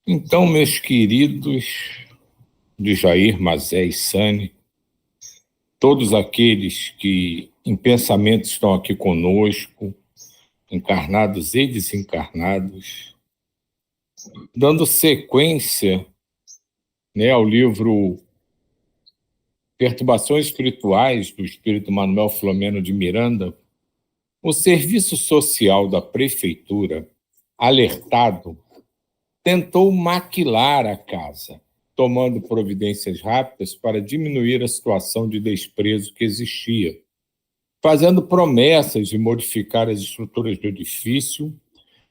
Então, meus queridos de Jair, Mazé e Sani, todos aqueles que em pensamento estão aqui conosco, encarnados e desencarnados, dando sequência, né, ao livro Perturbações Espirituais, do espírito Manuel Filomeno de Miranda, o serviço social da prefeitura, alertado, tentou maquilar a casa, tomando providências rápidas para diminuir a situação de desprezo que existia, fazendo promessas de modificar as estruturas do edifício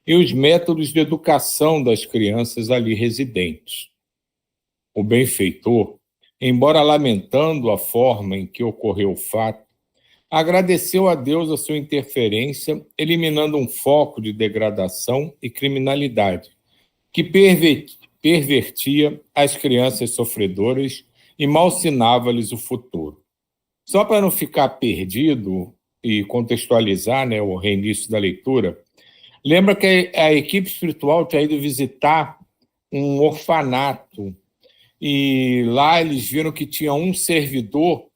e os métodos de educação das crianças ali residentes. O benfeitor, embora lamentando a forma em que ocorreu o fato, agradeceu a Deus a sua interferência, eliminando um foco de degradação e criminalidade que pervertia as crianças sofredoras e malsinava-lhes o futuro. Só para não ficar perdido e contextualizar, né, o reinício da leitura, lembra que a equipe espiritual tinha ido visitar um orfanato e lá eles viram que tinha um servidor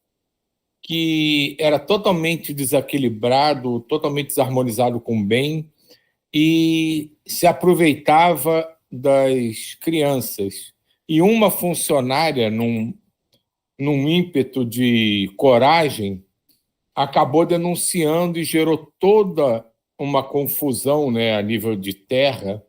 que era totalmente desequilibrado, totalmente desarmonizado com o bem e se aproveitava das crianças. E uma funcionária, num ímpeto de coragem, acabou denunciando e gerou toda uma confusão, né, a nível de terra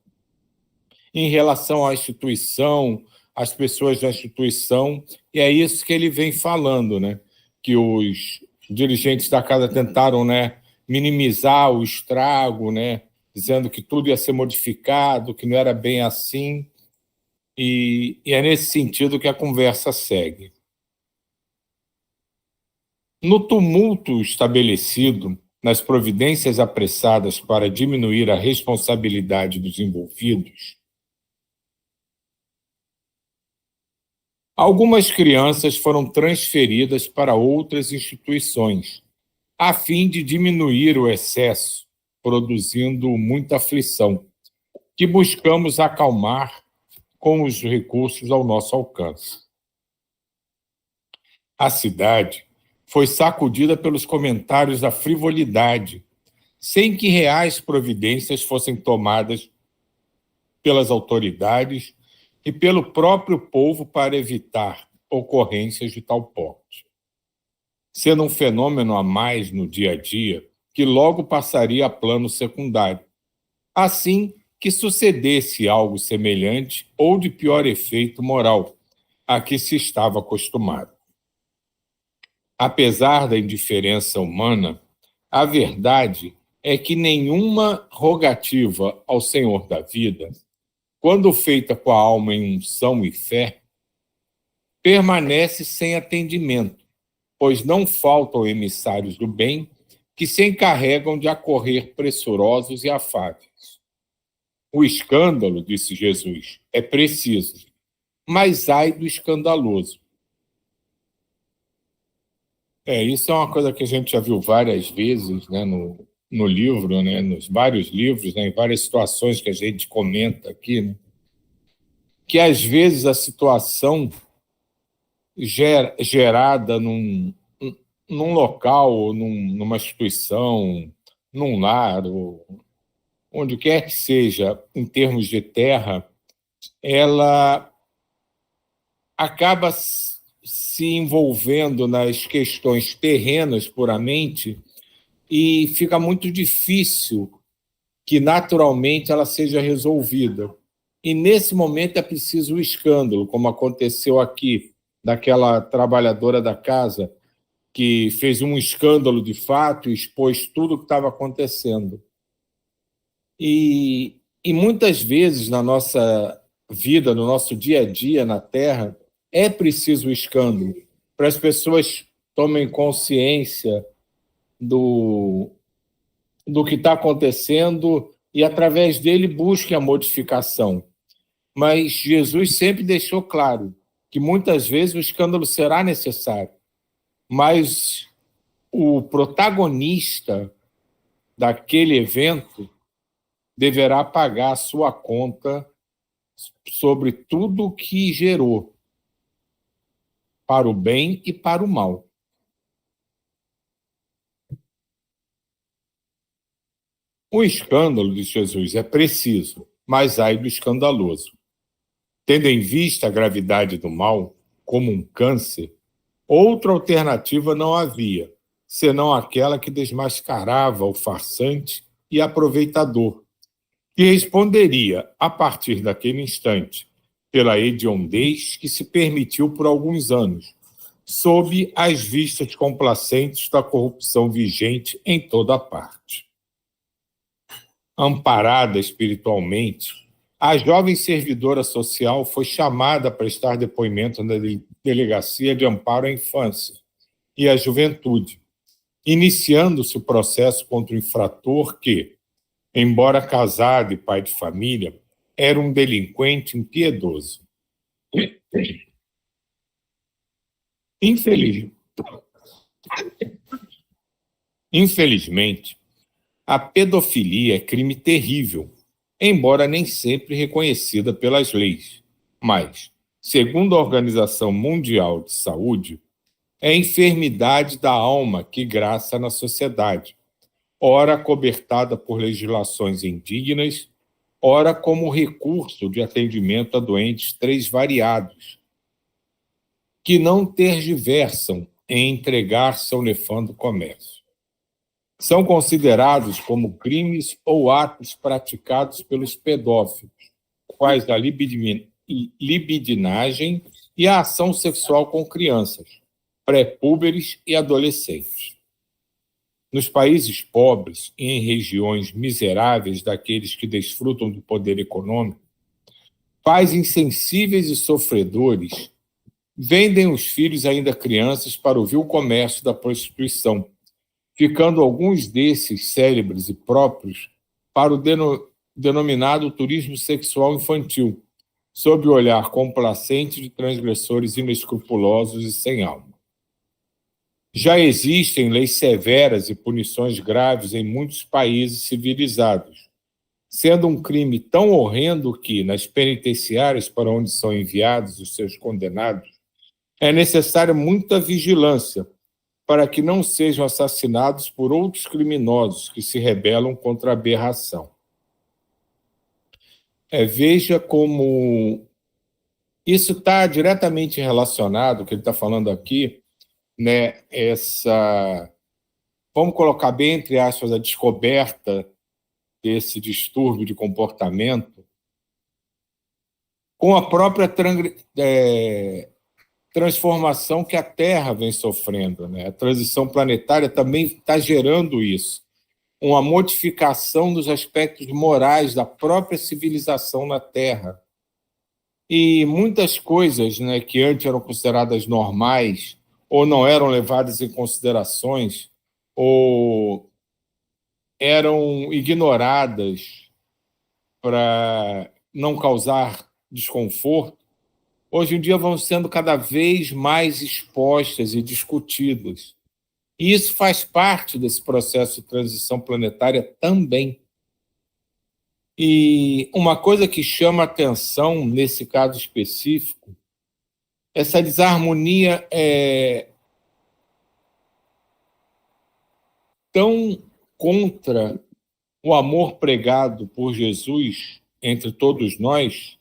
em relação à instituição, às pessoas da instituição, e é isso que ele vem falando, né, que os dirigentes da casa tentaram, né, minimizar o estrago, né, dizendo que tudo ia ser modificado, que não era bem assim, e é nesse sentido que a conversa segue. No tumulto estabelecido, nas providências apressadas para diminuir a responsabilidade dos envolvidos, algumas crianças foram transferidas para outras instituições, a fim de diminuir o excesso, produzindo muita aflição, que buscamos acalmar com os recursos ao nosso alcance. A cidade foi sacudida pelos comentários da frivolidade, sem que reais providências fossem tomadas pelas autoridades e pelo próprio povo para evitar ocorrências de tal porte, sendo um fenômeno a mais no dia a dia que logo passaria a plano secundário, assim que sucedesse algo semelhante ou de pior efeito moral a que se estava acostumado. Apesar da indiferença humana, a verdade é que nenhuma rogativa ao Senhor da vida, quando feita com a alma em unção e fé, permanece sem atendimento, pois não faltam emissários do bem que se encarregam de acorrer pressurosos e afáveis. O escândalo, disse Jesus, é preciso, mas ai do escandaloso. Isso é uma coisa que a gente já viu várias vezes, né, no livro, né, nos vários livros, né, em várias situações que a gente comenta aqui, né, que às vezes a situação gerada num local, ou numa instituição, num lar, ou onde quer que seja, em termos de terra, ela acaba se envolvendo nas questões terrenas puramente e fica muito difícil que naturalmente ela seja resolvida. E nesse momento é preciso o escândalo, como aconteceu aqui, daquela trabalhadora da casa que fez um escândalo de fato e expôs tudo o que estava acontecendo. E muitas vezes na nossa vida, no nosso dia a dia na Terra, é preciso o escândalo para as pessoas tomem consciência do que está acontecendo e, através dele, busquem a modificação. Mas Jesus sempre deixou claro que muitas vezes o escândalo será necessário, mas o protagonista daquele evento deverá pagar a sua conta sobre tudo o que gerou, para o bem e para o mal. O escândalo de Jesus é preciso, mas ai do escandaloso. Tendo em vista a gravidade do mal, como um câncer, outra alternativa não havia, senão aquela que desmascarava o farsante e aproveitador, que responderia, a partir daquele instante, pela hediondez que se permitiu por alguns anos, sob as vistas complacentes da corrupção vigente em toda a parte. Amparada espiritualmente, a jovem servidora social foi chamada a prestar depoimento na Delegacia de Amparo à Infância e à Juventude, iniciando-se o processo contra o infrator que, embora casado e pai de família, era um delinquente impiedoso. Infelizmente, a pedofilia é crime terrível, embora nem sempre reconhecida pelas leis. Mas, segundo a Organização Mundial de Saúde, é a enfermidade da alma que graça na sociedade, ora cobertada por legislações indignas, ora como recurso de atendimento a doentes três variados, que não tergiversam em entregar-se ao nefando comércio. São considerados como crimes ou atos praticados pelos pedófilos, quais a libidinagem e a ação sexual com crianças, pré-púberes e adolescentes. Nos países pobres e em regiões miseráveis daqueles que desfrutam do poder econômico, pais insensíveis e sofredores vendem os filhos ainda crianças para o vil comércio da prostituição, ficando alguns desses célebres e próprios para o denominado turismo sexual infantil, sob o olhar complacente de transgressores inescrupulosos e sem alma. Já existem leis severas e punições graves em muitos países civilizados, sendo um crime tão horrendo que, nas penitenciárias para onde são enviados os seus condenados, é necessária muita vigilância para que não sejam assassinados por outros criminosos que se rebelam contra a aberração. Veja como isso está diretamente relacionado, o que ele está falando aqui, né, vamos colocar bem entre aspas, a descoberta desse distúrbio de comportamento com a própria transformação que a Terra vem sofrendo, né? A transição planetária também está gerando isso, uma modificação dos aspectos morais da própria civilização na Terra. E muitas coisas, né, que antes eram consideradas normais ou não eram levadas em considerações ou eram ignoradas para não causar desconforto, hoje em dia vão sendo cada vez mais expostas e discutidas. E isso faz parte desse processo de transição planetária também. E uma coisa que chama atenção nesse caso específico, essa desarmonia é tão contra o amor pregado por Jesus entre todos nós,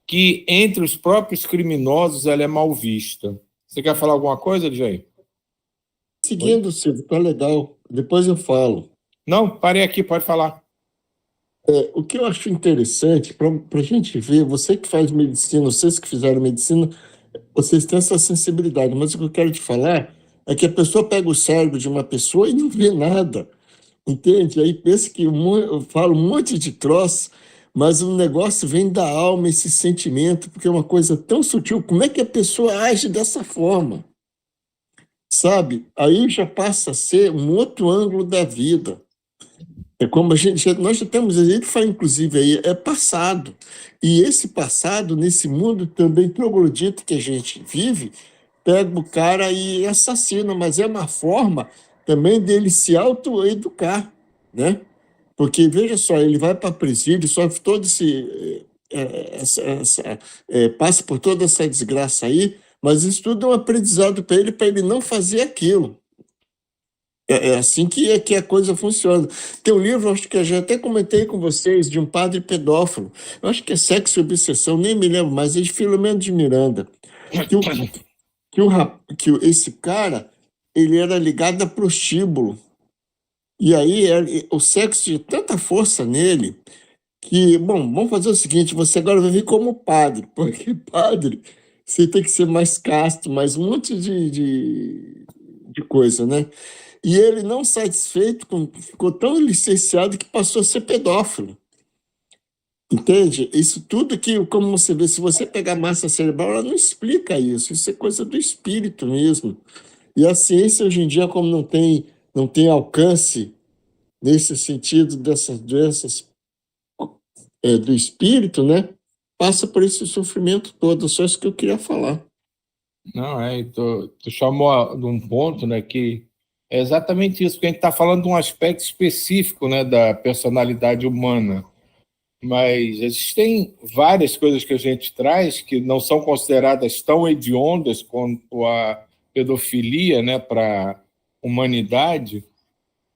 que entre os próprios criminosos ela é mal vista. Você quer falar alguma coisa, Jair? Seguindo, Silvio, tá legal. Depois eu falo. Não, parei aqui, pode falar. O que eu acho interessante, para a gente ver, você que faz medicina, vocês que fizeram medicina, vocês têm essa sensibilidade, mas o que eu quero te falar é que a pessoa pega o cérebro de uma pessoa e não vê nada, entende? Aí pensa que eu falo um monte de troço, mas o negócio vem da alma, esse sentimento, porque é uma coisa tão sutil. Como é que a pessoa age dessa forma? Sabe? Aí já passa a ser um outro ângulo da vida. É como nós já temos, ele fala inclusive aí, é passado. E esse passado, nesse mundo também troglodito que a gente vive, pega o cara e assassina, mas é uma forma também dele se autoeducar, né? Porque, veja só, ele vai para presídio, sofre toda passa por toda essa desgraça aí, mas isso tudo é um aprendizado para ele não fazer aquilo. É assim que a coisa funciona. Tem um livro, acho que eu já até comentei com vocês, de um padre pedófilo. Eu acho que é Sexo e Obsessão, nem me lembro mais, é de Filomeno de Miranda. Que, o, esse cara, ele era ligado a prostíbulo. E aí o sexo tinha tanta força nele que, bom, vamos fazer o seguinte, você agora vai vir como padre, porque padre, você tem que ser mais casto, mais um monte de coisa, né? E ele, não satisfeito, ficou tão licenciado que passou a ser pedófilo. Entende? Isso tudo que, como você vê, se você pegar massa cerebral, ela não explica isso. Isso é coisa do espírito mesmo. E a ciência, hoje em dia, como não tem alcance nesse sentido dessas doenças do espírito, né? Passa por esse sofrimento todo. Só isso que eu queria falar. Não, tu chamou de um ponto, né, que é exatamente isso, porque a gente está falando de um aspecto específico, né, da personalidade humana, mas existem várias coisas que a gente traz que não são consideradas tão hediondas quanto a pedofilia, né, para a humanidade,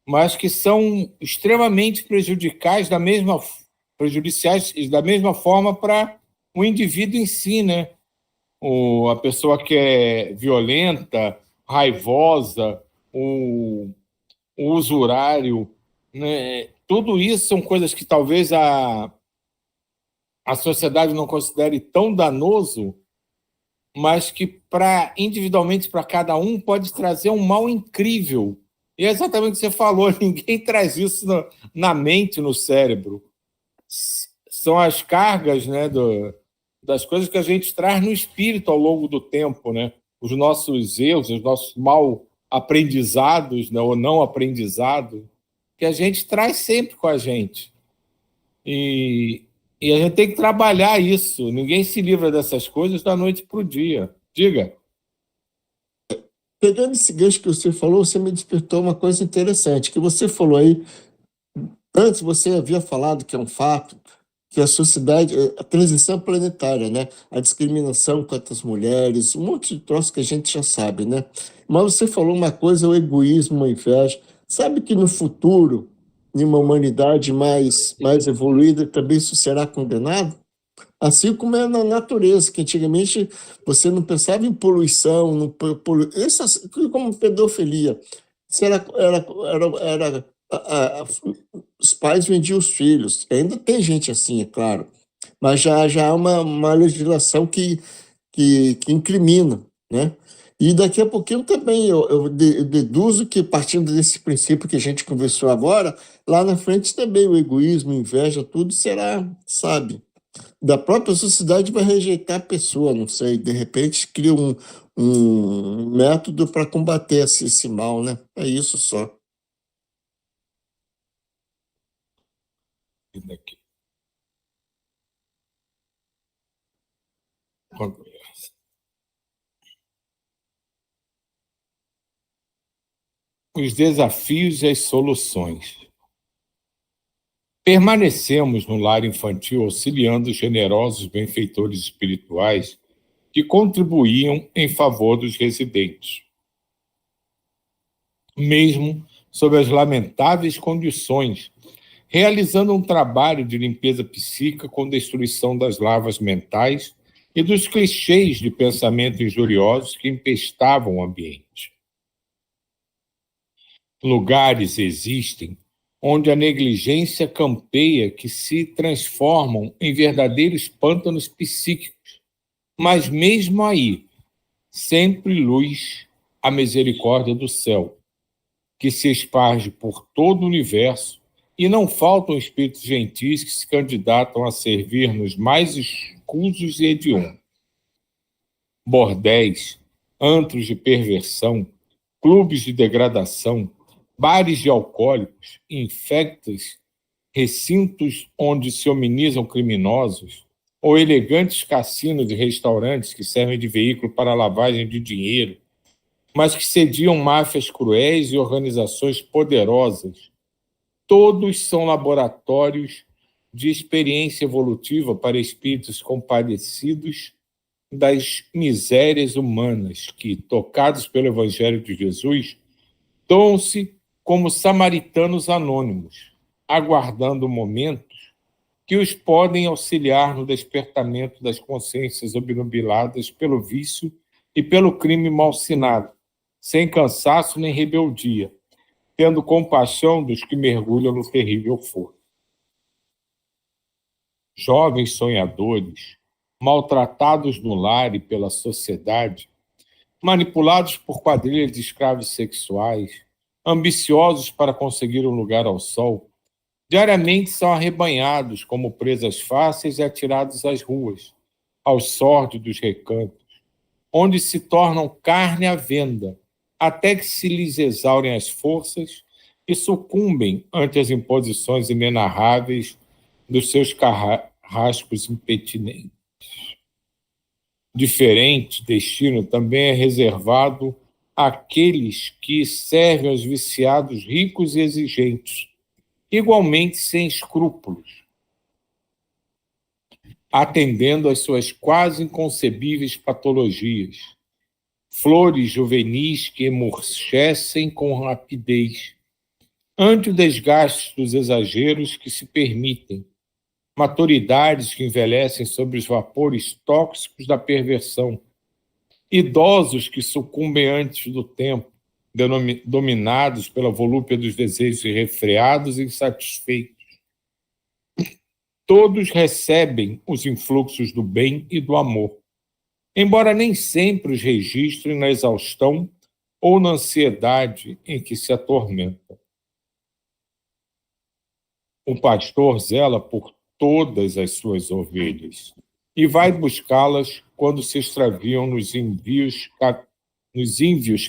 mas que são extremamente prejudiciais da mesma forma para o indivíduo em si, né? A pessoa que é violenta, raivosa, o usurário, né? Tudo isso são coisas que talvez a sociedade não considere tão danoso, mas que individualmente para cada um pode trazer um mal incrível. E é exatamente o que você falou, ninguém traz isso na mente, no cérebro. São as cargas, né, das coisas que a gente traz no espírito ao longo do tempo, né? Os nossos erros, os nossos mal aprendizados, né, ou não aprendizados, que a gente traz sempre com a gente. E a gente tem que trabalhar isso. Ninguém se livra dessas coisas da noite para o dia. Diga. Pegando esse gancho que você falou, você me despertou uma coisa interessante, que você falou aí, antes você havia falado que é um fato, que a sociedade, a transição planetária, né? A discriminação contra as mulheres, um monte de troço que a gente já sabe, né? Mas você falou uma coisa, o egoísmo, a inveja. Sabe que no futuro, em uma humanidade mais evoluída, também isso será condenado? Assim como é na natureza, que antigamente você não pensava em poluição, não essas, como pedofilia. Isso os pais vendiam os filhos. Ainda tem gente assim, é claro, mas já há uma legislação que incrimina, né? E daqui a pouquinho também eu deduzo que, partindo desse princípio que a gente conversou agora, lá na frente também o egoísmo, inveja, tudo será, sabe, da própria sociedade vai rejeitar a pessoa, não sei, de repente cria um método para combater esse mal, né? É isso só. Os desafios e as soluções. Permanecemos no lar infantil auxiliando os generosos benfeitores espirituais que contribuíam em favor dos residentes, mesmo sob as lamentáveis condições, realizando um trabalho de limpeza psíquica com destruição das larvas mentais e dos clichês de pensamento injuriosos que empestavam o ambiente. Lugares existem onde a negligência campeia que se transformam em verdadeiros pântanos psíquicos, mas mesmo aí, sempre luz a misericórdia do céu, que se esparge por todo o universo, e não faltam espíritos gentis que se candidatam a servir nos mais escusos e hediondos. Bordéis, antros de perversão, clubes de degradação, bares de alcoólicos, infectos, recintos onde se hominizam criminosos, ou elegantes cassinos e restaurantes que servem de veículo para a lavagem de dinheiro, mas que sediam máfias cruéis e organizações poderosas. Todos são laboratórios de experiência evolutiva para espíritos compadecidos das misérias humanas que, tocados pelo Evangelho de Jesus, doam-se como samaritanos anônimos, aguardando o momento que os podem auxiliar no despertamento das consciências obnubiladas pelo vício e pelo crime malsinado, sem cansaço nem rebeldia, tendo compaixão dos que mergulham no terrível fogo. Jovens sonhadores, maltratados no lar e pela sociedade, manipulados por quadrilhas de escravos sexuais, ambiciosos para conseguir um lugar ao sol, diariamente são arrebanhados como presas fáceis e atirados às ruas, aos sórdidos recantos, onde se tornam carne à venda, até que se lhes exaurem as forças e sucumbem ante as imposições inenarráveis dos seus carrascos impetinentes. Diferente destino também é reservado àqueles que servem aos viciados ricos e exigentes, igualmente sem escrúpulos, atendendo às suas quase inconcebíveis patologias, flores juvenis que emurchecem com rapidez, ante o desgaste dos exageros que se permitem, maturidades que envelhecem sobre os vapores tóxicos da perversão, idosos que sucumbem antes do tempo, dominados pela volúpia dos desejos irrefreados e insatisfeitos. Todos recebem os influxos do bem e do amor, embora nem sempre os registrem na exaustão ou na ansiedade em que se atormenta. O pastor zela por todas as suas ovelhas e vai buscá-las quando se extraviam nos ínvios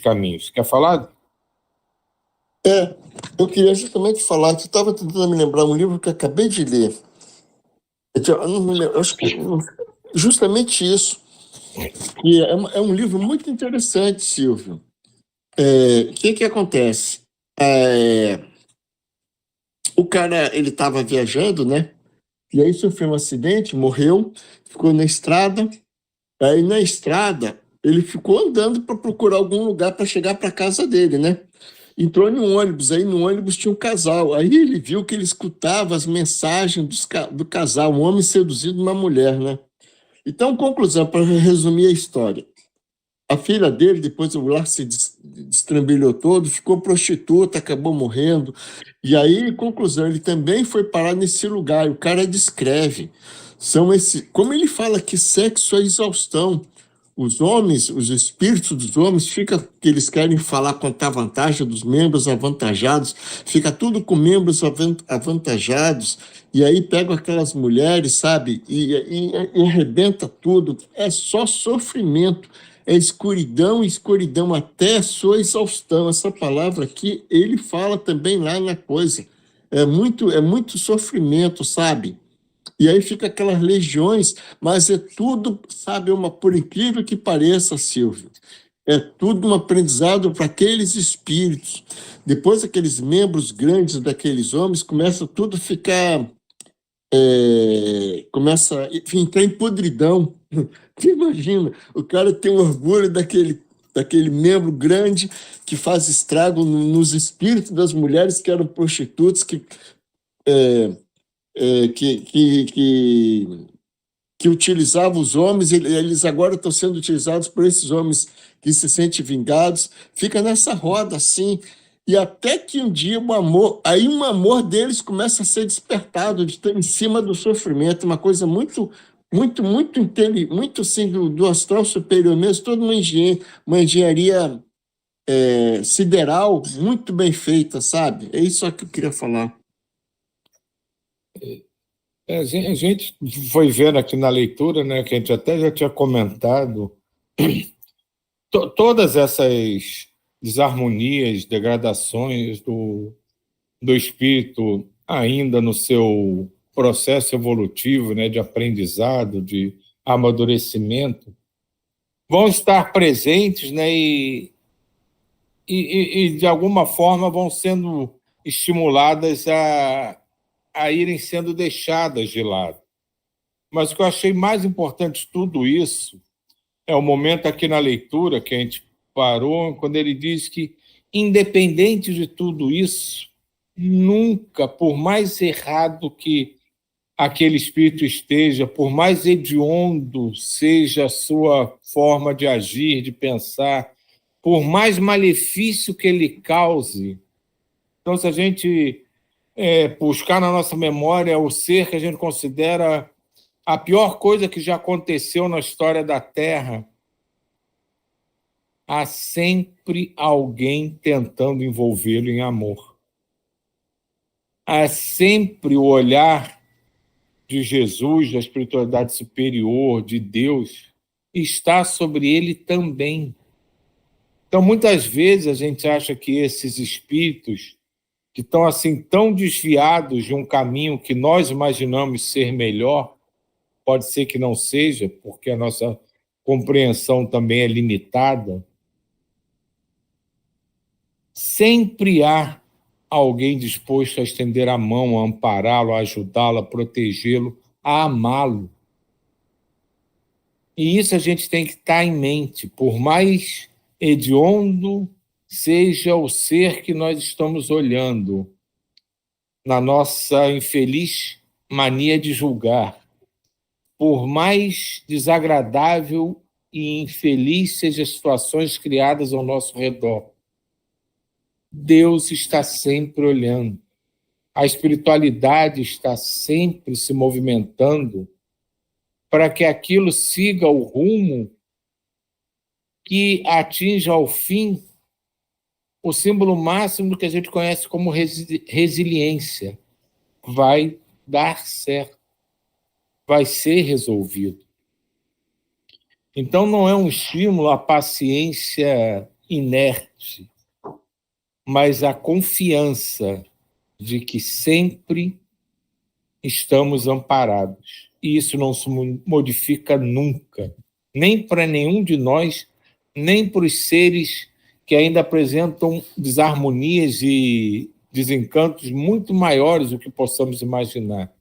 caminhos. Quer falar? Eu queria justamente falar, que eu estava tentando me lembrar um livro que eu acabei de ler. Eu não me lembro, eu acho que justamente isso. E é um livro muito interessante, Silvio. O que acontece? O cara, ele estava viajando, né? E aí sofreu um acidente, morreu, ficou na estrada. Aí na estrada, ele ficou andando para procurar algum lugar para chegar para casa dele, né? Entrou em um ônibus, aí no ônibus tinha um casal. Aí ele viu que ele escutava as mensagens do casal, um homem seduzindo uma mulher, né? Então, conclusão, para resumir a história. A filha dele, depois o lar se destrambelhou todo, ficou prostituta, acabou morrendo. E aí, conclusão, ele também foi parar nesse lugar. E o cara descreve. Como ele fala que sexo é exaustão. Os homens, os espíritos dos homens, fica que eles querem falar quanto à vantagem dos membros avantajados, fica tudo com membros avantajados, e aí pegam aquelas mulheres, sabe, e arrebenta tudo. É só sofrimento, é escuridão, escuridão até a sua exaustão. Essa palavra aqui, ele fala também lá na coisa. É muito sofrimento, sabe? E aí fica aquelas legiões, mas é tudo, sabe, por incrível que pareça, Silvio, é tudo um aprendizado para aqueles espíritos. Depois aqueles membros grandes daqueles homens começa tudo a ficar, começa a entrar em podridão. Você imagina, o cara tem orgulho daquele membro grande que faz estrago nos espíritos das mulheres que eram prostitutas, que utilizavam os homens, eles agora estão sendo utilizados por esses homens que se sentem vingados, fica nessa roda assim, e até que um dia um amor deles começa a ser despertado de estar em cima do sofrimento, uma coisa muito assim, do astral superior mesmo, toda uma engenharia sideral muito bem feita, sabe? É isso que eu queria falar. A gente foi vendo aqui na leitura, né, que a gente até já tinha comentado, todas essas desarmonias, degradações do espírito ainda no seu processo evolutivo, né, de aprendizado, de amadurecimento, vão estar presentes, né, e de alguma forma vão sendo estimuladas a irem sendo deixadas de lado. Mas o que eu achei mais importante de tudo isso é o momento aqui na leitura que a gente parou, quando ele diz que, independente de tudo isso, nunca, por mais errado que aquele espírito esteja, por mais hediondo seja a sua forma de agir, de pensar, por mais malefício que ele cause. Então, se a gente buscar na nossa memória o ser que a gente considera a pior coisa que já aconteceu na história da Terra, há sempre alguém tentando envolvê-lo em amor. Há sempre o olhar de Jesus, da espiritualidade superior, de Deus, está sobre ele também. Então, muitas vezes a gente acha que esses espíritos que estão assim tão desviados de um caminho que nós imaginamos ser melhor, pode ser que não seja, porque a nossa compreensão também é limitada. Sempre há alguém disposto a estender a mão, a ampará-lo, a ajudá-lo, a protegê-lo, a amá-lo. E isso a gente tem que estar em mente, por mais hediondo seja o ser que nós estamos olhando, na nossa infeliz mania de julgar, por mais desagradável e infeliz sejam as situações criadas ao nosso redor, Deus está sempre olhando. A espiritualidade está sempre se movimentando para que aquilo siga o rumo que atinja ao fim o símbolo máximo do que a gente conhece como resiliência. Vai dar certo, vai ser resolvido. Então não é um estímulo à paciência inerte, mas a confiança de que sempre estamos amparados. E isso não se modifica nunca, nem para nenhum de nós, nem para os seres que ainda apresentam desarmonias e desencantos muito maiores do que possamos imaginar.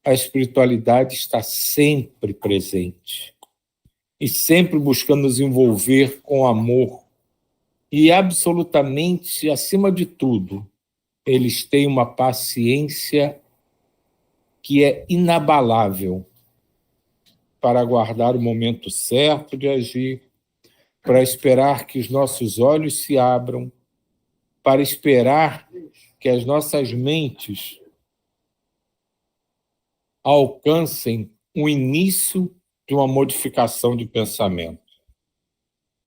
A espiritualidade está sempre presente e sempre buscando nos envolver com amor. E absolutamente, acima de tudo, eles têm uma paciência que é inabalável para aguardar o momento certo de agir, para esperar que os nossos olhos se abram, para esperar que as nossas mentes alcancem o início de uma modificação de pensamento.